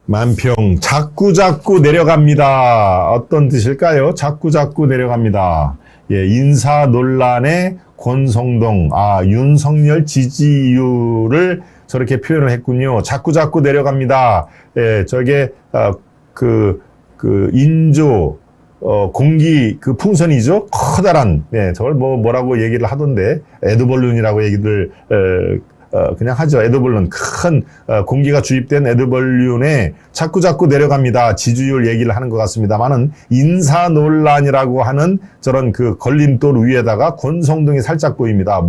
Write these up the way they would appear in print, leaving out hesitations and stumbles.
만평 자꾸자꾸 내려갑니다. 어떤 뜻일까요? 자꾸자꾸 내려갑니다. 예, 인사 논란의 권성동, 윤석열 지지율을 저렇게 표현을 했군요. 자꾸자꾸 내려갑니다. 예, 저게 인조 공기 풍선이죠. 커다란, 예, 저걸 뭐라고 얘기를 하던데, 에드벌룬이라고 얘기들 그냥 하죠. 에드벌룬, 큰 공기가 주입된 에드벌룬에 자꾸자꾸 내려갑니다. 지지율 얘기를 하는 것 같습니다만은, 인사 논란이라고 하는 저런 걸림돌 위에다가 권성동이 살짝 보입니다.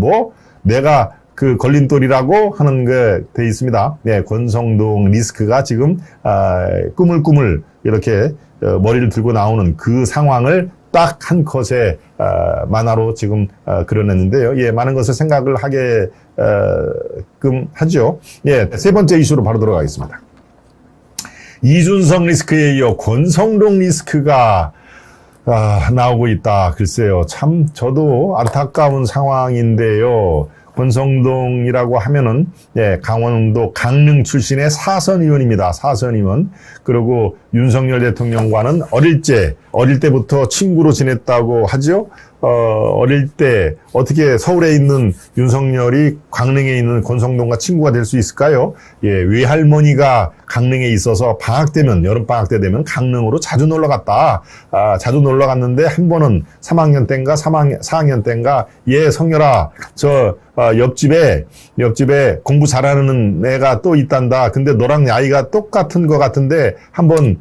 내가 걸림돌이라고 하는 게 돼 있습니다. 네, 권성동 리스크가 지금 꾸물꾸물 이렇게 머리를 들고 나오는 그 상황을 딱 한 컷의 만화로 지금 그려냈는데요. 예, 많은 것을 생각을 하게끔 하죠. 예, 세 번째 이슈로 바로 들어가겠습니다. 이준석 리스크에 이어 권성동 리스크가 나오고 있다. 글쎄요, 참 저도 안타까운 상황인데요. 권성동이라고 하면은, 예, 강원도 강릉 출신의 사선 의원입니다. 사선 의원. 그리고 윤석열 대통령과는 어릴 때부터 친구로 지냈다고 하죠. 어릴 때 어떻게 서울에 있는 윤석열이 강릉에 있는 권성동과 친구가 될 수 있을까요? 예, 외할머니가 강릉에 있어서 여름방학 때 되면 강릉으로 자주 놀러 갔다. 자주 놀러 갔는데 한 번은 3학년 때인가 4학년 때인가, 예, 성열아, 옆집에 공부 잘하는 애가 또 있단다. 근데 너랑 나이가 똑같은 것 같은데 한번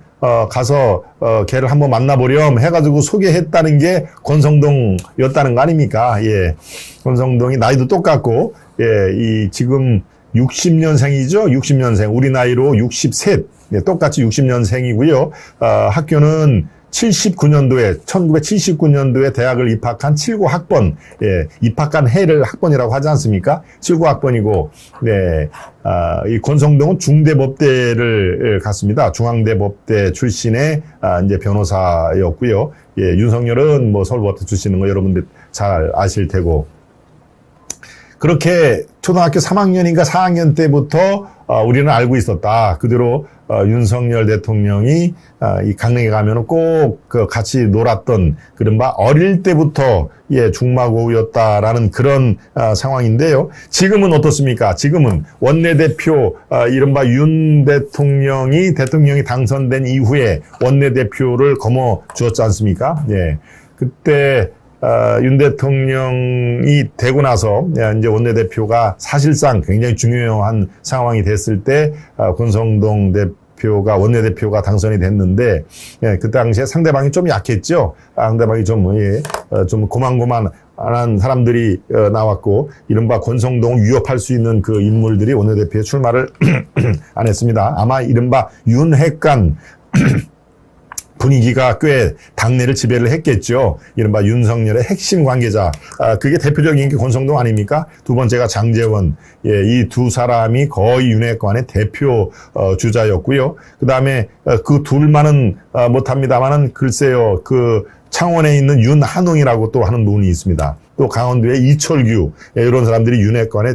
가서 걔를 한번 만나보렴 해가지고 소개했다는 게 권성동이었다는 거 아닙니까? 예, 권성동이 나이도 똑같고, 예, 지금 60년생이죠? 60년생. 우리 나이로 63. 예, 똑같이 60년생이고요. 학교는 1979년도에 대학을 입학한 79학번, 예, 입학한 해를 학번이라고 하지 않습니까? 79학번이고, 네, 이 권성동은 중대법대를 갔습니다. 중앙대법대 출신의, 이제 변호사였고요. 예, 윤석열은 서울법대 출신인 거 여러분들 잘 아실 테고. 그렇게 초등학교 3학년인가 4학년 때부터 우리는 알고 있었다. 그대로 윤석열 대통령이 이 강릉에 가면은 꼭 같이 놀았던 그른바 어릴 때부터, 예, 중마고우였다라는 그런 상황인데요. 지금은 어떻습니까? 지금은 원내대표, 이른바 윤 대통령이 당선된 이후에 원내대표를 거머 주었지 않습니까? 예. 그때 윤 대통령이 되고 나서 이제 원내대표가 사실상 굉장히 중요한 상황이 됐을 때 권성동 대표가 원내대표가 당선이 됐는데, 예, 그 당시에 상대방이 좀 약했죠. 상대방이 좀 고만고만한 사람들이 나왔고, 이른바 권성동을 위협할 수 있는 그 인물들이 원내대표에 출마를 안 했습니다. 아마 이른바 윤핵관 분위기가 꽤 당내를 지배를 했겠죠. 이른바 윤석열의 핵심 관계자. 그게 대표적인 게 권성동 아닙니까? 두 번째가 장제원. 예, 이 두 사람이 거의 윤핵관의 대표 주자였고요. 그 다음에 그 둘만은 못합니다만은, 글쎄요, 창원에 있는 윤한홍이라고 또 하는 분이 있습니다. 또 강원도의 이철규. 예, 이런 사람들이 윤핵관의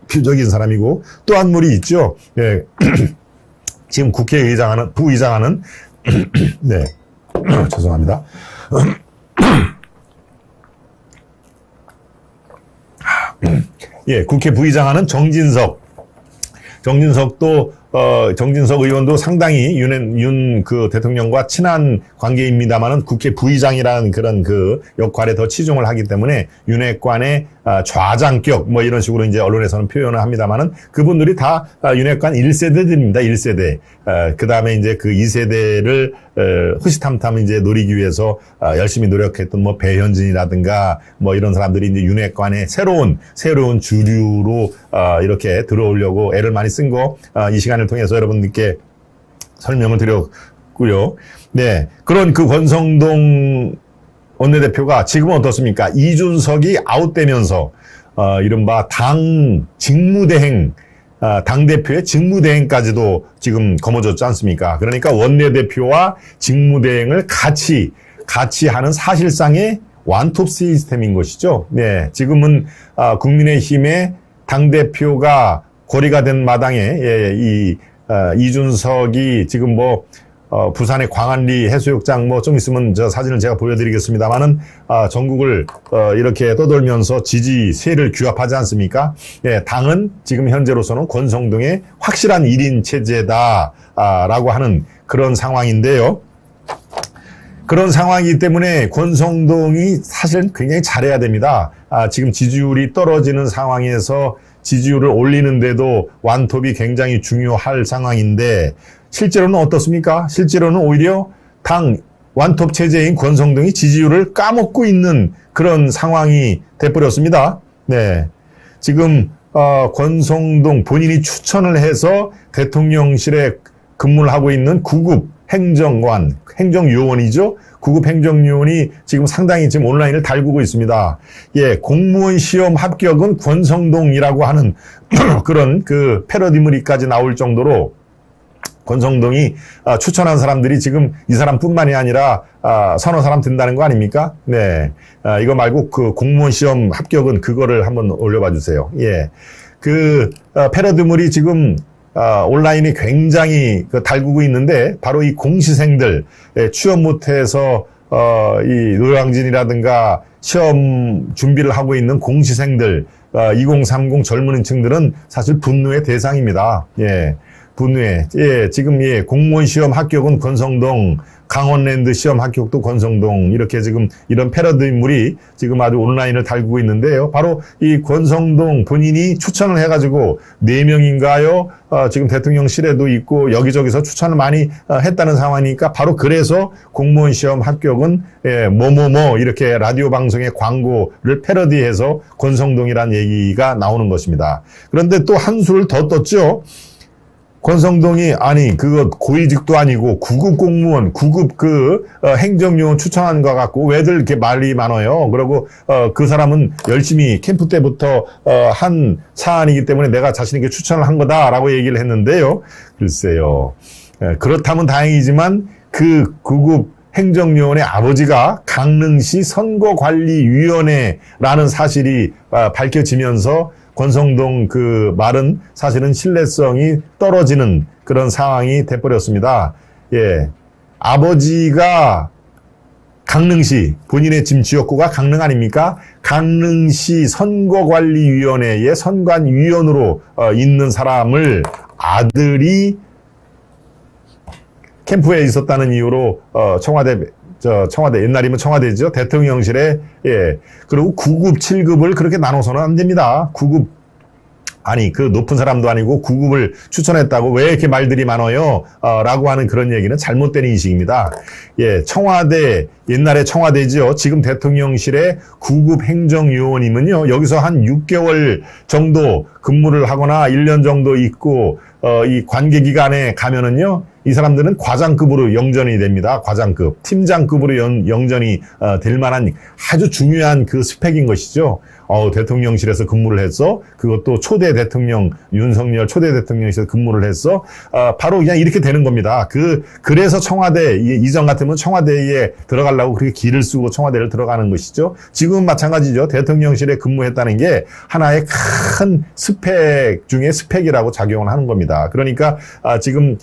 대표적인 사람이고, 또 한 분이 있죠. 예. 지금 부의장하는 네, 죄송합니다. 예, 국회 부의장하는 정진석도 정진석 의원도 상당히 윤 대통령과 친한 관계입니다만은 국회 부의장이라는 그런 역할에 더 치중을 하기 때문에 윤핵관의 좌장격 이런 식으로 이제 언론에서는 표현을 합니다만은 그분들이 다 윤핵관 1세대들입니다. 1세대. 그 다음에 이제 그 2세대를 흐시탐탐 이제 노리기 위해서 열심히 노력했던 배현진이라든가 이런 사람들이 이제 윤핵관의 새로운 주류로 이렇게 들어오려고 애를 많이 쓴 거 이 시간을 통해서 여러분들께 설명을 드렸고요. 네, 그런 권성동 원내대표가 지금은 어떻습니까? 이준석이 아웃되면서 이른바 당 직무대행, 당대표의 직무대행까지도 지금 거머쥐었지 않습니까? 그러니까 원내대표와 직무대행을 같이 하는 사실상의 완톱 시스템인 것이죠. 네, 지금은 국민의힘의 당대표가 고리가 된 마당에 이 이준석이 지금 부산의 광안리 해수욕장 좀 있으면 저 사진을 제가 보여드리겠습니다만은, 전국을, 이렇게 떠돌면서 지지세를 규합하지 않습니까? 예, 당은 지금 현재로서는 권성동의 확실한 1인 체제다, 라고 하는 그런 상황인데요. 그런 상황이기 때문에 권성동이 사실은 굉장히 잘해야 됩니다. 지금 지지율이 떨어지는 상황에서 지지율을 올리는데도 완톱이 굉장히 중요할 상황인데, 실제로는 어떻습니까? 실제로는 오히려 당 완톱 체제인 권성동이 지지율을 까먹고 있는 그런 상황이 돼버렸습니다. 네. 지금, 권성동 본인이 추천을 해서 대통령실에 근무를 하고 있는 구급 행정요원이죠. 구급 행정요원이 지금 상당히 지금 온라인을 달구고 있습니다. 예, 공무원 시험 합격은 권성동이라고 하는 그런 패러디물이까지 나올 정도로 권성동이 추천한 사람들이 지금 이 사람뿐만이 아니라 서너 사람 든다는 거 아닙니까? 네, 이거 말고 공무원 시험 합격은 그거를 한번 올려봐 주세요. 예, 패러디물이 지금 온라인이 굉장히 달구고 있는데, 바로 이 공시생들, 취업 못해서 이 노량진이라든가 시험 준비를 하고 있는 공시생들, 2030 젊은 층들은 사실 분노의 대상입니다. 예. 분노에. 예, 지금, 공무원 시험 합격은 권성동, 강원랜드 시험 합격도 권성동, 이렇게 지금 이런 패러디물이 지금 아주 온라인을 달구고 있는데요. 바로 이 권성동 본인이 추천을 해가지고 4명인가요? 지금 대통령실에도 있고 여기저기서 추천을 많이 했다는 상황이니까, 바로 그래서 공무원 시험 합격은 이렇게 라디오 방송의 광고를 패러디해서 권성동이라는 얘기가 나오는 것입니다. 그런데 또 한 수를 더 떴죠. 권성동이 그거 고위직도 아니고 구급 공무원, 구급 행정요원 추천한 것 같고 왜들 이렇게 말이 많아요. 그리고 그 사람은 열심히 캠프 때부터 한 사안이기 때문에 내가 자신 있게 추천을 한 거다라고 얘기를 했는데요. 글쎄요. 그렇다면 다행이지만 그 구급 행정요원의 아버지가 강릉시 선거관리위원회라는 사실이 밝혀지면서 권성동 말은 사실은 신뢰성이 떨어지는 그런 상황이 돼버렸습니다. 예. 아버지가 강릉시, 본인의 지금 지역구가 강릉 아닙니까? 강릉시 선거관리위원회의 선관위원으로 있는 사람을 아들이 캠프에 있었다는 이유로 청와대 옛날이면 청와대죠. 대통령실에, 그리고 9급, 7급을 그렇게 나눠서는 안 됩니다. 9급, 높은 사람도 아니고 9급을 추천했다고 왜 이렇게 말들이 많아요? 라고 하는 그런 얘기는 잘못된 인식입니다. 예, 옛날에 청와대지요. 지금 대통령실에 9급 행정요원이면요. 여기서 한 6개월 정도 근무를 하거나 1년 정도 있고, 이 관계기관에 가면은요. 이 사람들은 과장급으로 영전이 됩니다. 과장급. 팀장급으로 영전이 될 만한 아주 중요한 스펙인 것이죠. 대통령실에서 근무를 했어. 그것도 초대 대통령, 윤석열 초대 대통령실에서 근무를 했어. 바로 그냥 이렇게 되는 겁니다. 그래서 청와대, 이전 같으면 청와대에 들어가려고 그렇게 기를 쓰고 청와대를 들어가는 것이죠. 지금은 마찬가지죠. 대통령실에 근무했다는 게 하나의 큰 스펙 중에 스펙이라고 작용을 하는 겁니다. 그러니까, 지금,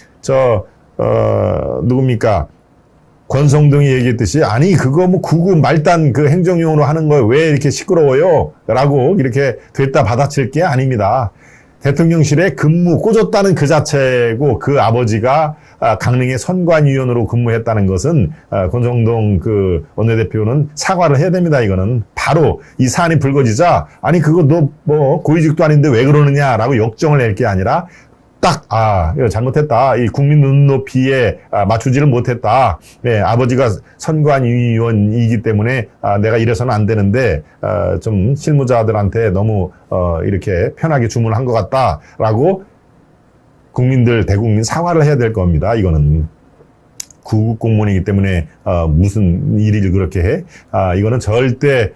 누굽니까? 권성동이 얘기했듯이, 그거 9급 말단 행정요원으로 하는 거 왜 이렇게 시끄러워요? 라고 이렇게 됐다 받아칠 게 아닙니다. 대통령실에 근무 꽂았다는 그 자체고, 그 아버지가 강릉의 선관위원으로 근무했다는 것은 권성동 원내대표는 사과를 해야 됩니다. 이거는 바로 이 사안이 불거지자, 그거 너 고위직도 아닌데 왜 그러느냐라고 역정을 낼 게 아니라, 이거 잘못했다. 이 국민 눈높이에 맞추지를 못했다. 네, 아버지가 선관위원이기 때문에 내가 이래서는 안 되는데 좀 실무자들한테 너무 이렇게 편하게 주문한 것 같다라고 대국민 사과를 해야 될 겁니다. 이거는 구급 공무원이기 때문에 무슨 일을 그렇게 해? 이거는 절대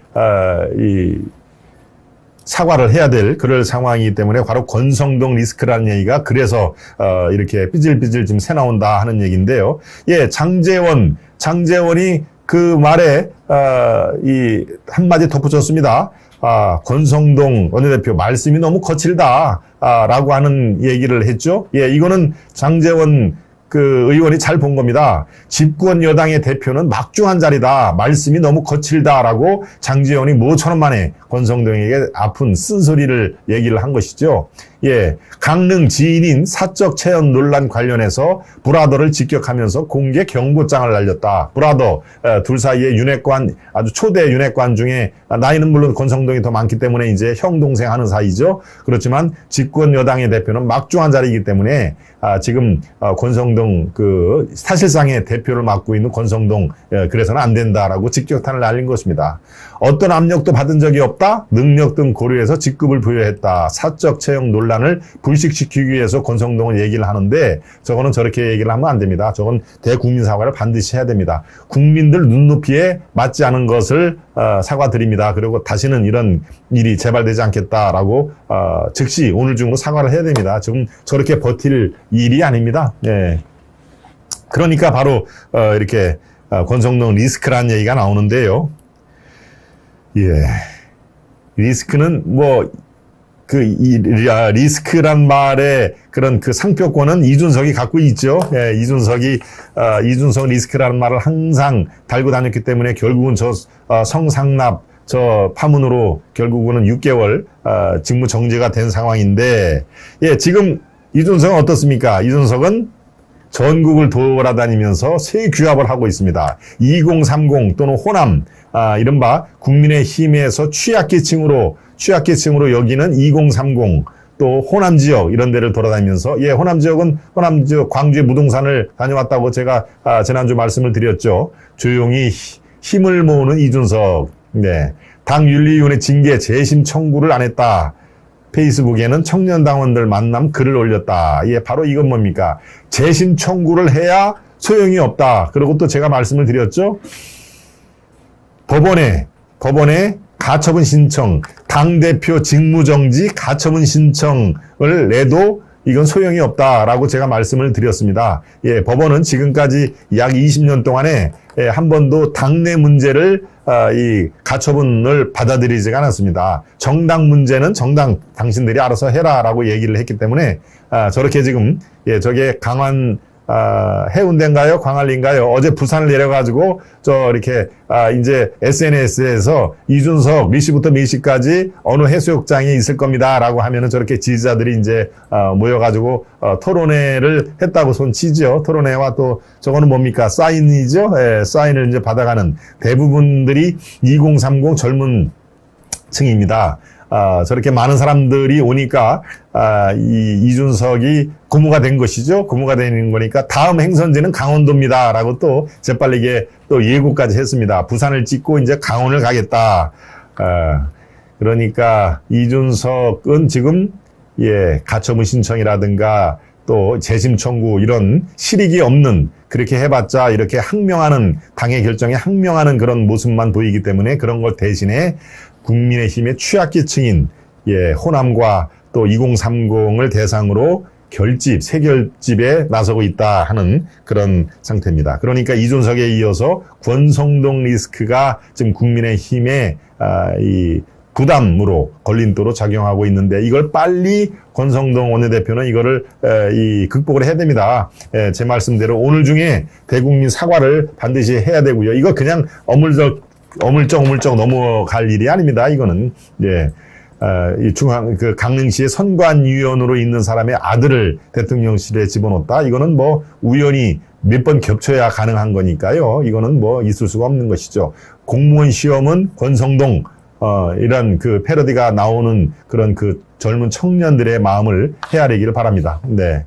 사과를 해야 될 그럴 상황이기 때문에 바로 권성동 리스크라는 얘기가 그래서 이렇게 삐질삐질 지금 새 나온다 하는 얘기인데요. 예, 장제원이 그 말에 이 한마디 덧붙였습니다. 권성동 원내대표 말씀이 너무 거칠다, 라고 하는 얘기를 했죠. 예, 이거는 장제원 의원이 잘 본 겁니다. 집권 여당의 대표는 막중한 자리다. 말씀이 너무 거칠다라고 장제원이 뭐천원 만에 권성동에게 아픈 쓴소리를 얘기를 한 것이죠. 예, 강릉 지인인 사적 체험 논란 관련해서 브라더를 직격하면서 공개 경고장을 날렸다. 브라더 둘 사이에 윤핵관, 아주 초대 윤핵관 중에 나이는 물론 권성동이 더 많기 때문에 이제 형 동생 하는 사이죠. 그렇지만 집권 여당의 대표는 막중한 자리이기 때문에 지금 권성동 사실상의 대표를 맡고 있는 권성동, 그래서는 안 된다라고 직격탄을 날린 것입니다. 어떤 압력도 받은 적이 없다. 능력 등 고려해서 직급을 부여했다. 사적 채용 논란을 불식시키기 위해서 권성동은 얘기를 하는데 저거는 저렇게 얘기를 하면 안 됩니다. 저건 대국민 사과를 반드시 해야 됩니다. 국민들 눈높이에 맞지 않은 것을 사과드립니다. 그리고 다시는 이런 일이 재발되지 않겠다라고 즉시 오늘 중으로 사과를 해야 됩니다. 지금 저렇게 버틸 일이 아닙니다. 예. 그러니까 바로 이렇게 권성동 리스크라는 얘기가 나오는데요. 예. 리스크는 리스크란 말의 그런 상표권은 이준석이 갖고 있죠. 예, 이준석 리스크라는 말을 항상 달고 다녔기 때문에 결국은 성상납, 파문으로 결국은 6개월, 직무 정지가 된 상황인데, 예, 지금 이준석은 어떻습니까? 이준석은 전국을 돌아다니면서 새 규합을 하고 있습니다. 2030 또는 호남, 이른바 국민의힘에서 취약계층으로 여기는 2030, 또 호남 지역 이런 데를 돌아다니면서, 예, 호남 지역은 광주의 무등산을 다녀왔다고 제가 지난주 말씀을 드렸죠. 조용히 힘을 모으는 이준석. 네. 당 윤리위원회 징계 재심 청구를 안 했다. 페이스북에는 청년당원들 만남 글을 올렸다. 예, 바로 이건 뭡니까? 재심 청구를 해야 소용이 없다. 그리고 또 제가 말씀을 드렸죠. 법원에 가처분 신청, 당대표 직무정지 가처분 신청을 내도 이건 소용이 없다라고 제가 말씀을 드렸습니다. 예, 법원은 지금까지 약 20년 동안에 한 번도 당내 문제를 이 가처분을 받아들이지가 않았습니다. 정당 문제는 당신들이 알아서 해라라고 얘기를 했기 때문에 저렇게 지금, 예, 저게 강원 해운대인가요? 광안리인가요? 어제 부산을 내려가지고, 이렇게, 이제 SNS에서 이준석 미시부터 미시까지 어느 해수욕장에 있을 겁니다. 라고 하면은 저렇게 지지자들이 이제, 모여가지고, 토론회를 했다고 손치죠. 토론회와 또, 저거는 뭡니까? 사인이죠? 예, 사인을 이제 받아가는 대부분들이 2030 젊은 층입니다. 저렇게 많은 사람들이 오니까, 이준석이 고무가 된 것이죠. 고무가 되는 거니까 다음 행선지는 강원도입니다. 라고 또 재빨리게 또 예고까지 했습니다. 부산을 찍고 이제 강원을 가겠다. 그러니까 이준석은 지금, 예, 가처분 신청이라든가 또 재심 청구 이런 실익이 없는, 그렇게 해봤자 이렇게 항명하는, 당의 결정에 항명하는 그런 모습만 보이기 때문에 그런 걸 대신에 국민의힘의 취약계층인, 예, 호남과 또 2030을 대상으로 세결집에 나서고 있다 하는 그런 상태입니다. 그러니까 이준석에 이어서 권성동 리스크가 지금 국민의힘의 이 부담으로 걸림돌로 작용하고 있는데, 이걸 빨리 권성동 원내대표는 이거를 극복을 해야 됩니다. 제 말씀대로 오늘 중에 대국민 사과를 반드시 해야 되고요. 이거 그냥 어물쩍 넘어갈 일이 아닙니다. 이거는, 예. 강릉시의 선관위원으로 있는 사람의 아들을 대통령실에 집어넣었다. 이거는 우연히 몇 번 겹쳐야 가능한 거니까요. 이거는 있을 수가 없는 것이죠. 공무원 시험은 권성동, 이런 패러디가 나오는 그런 젊은 청년들의 마음을 헤아리기를 바랍니다. 네.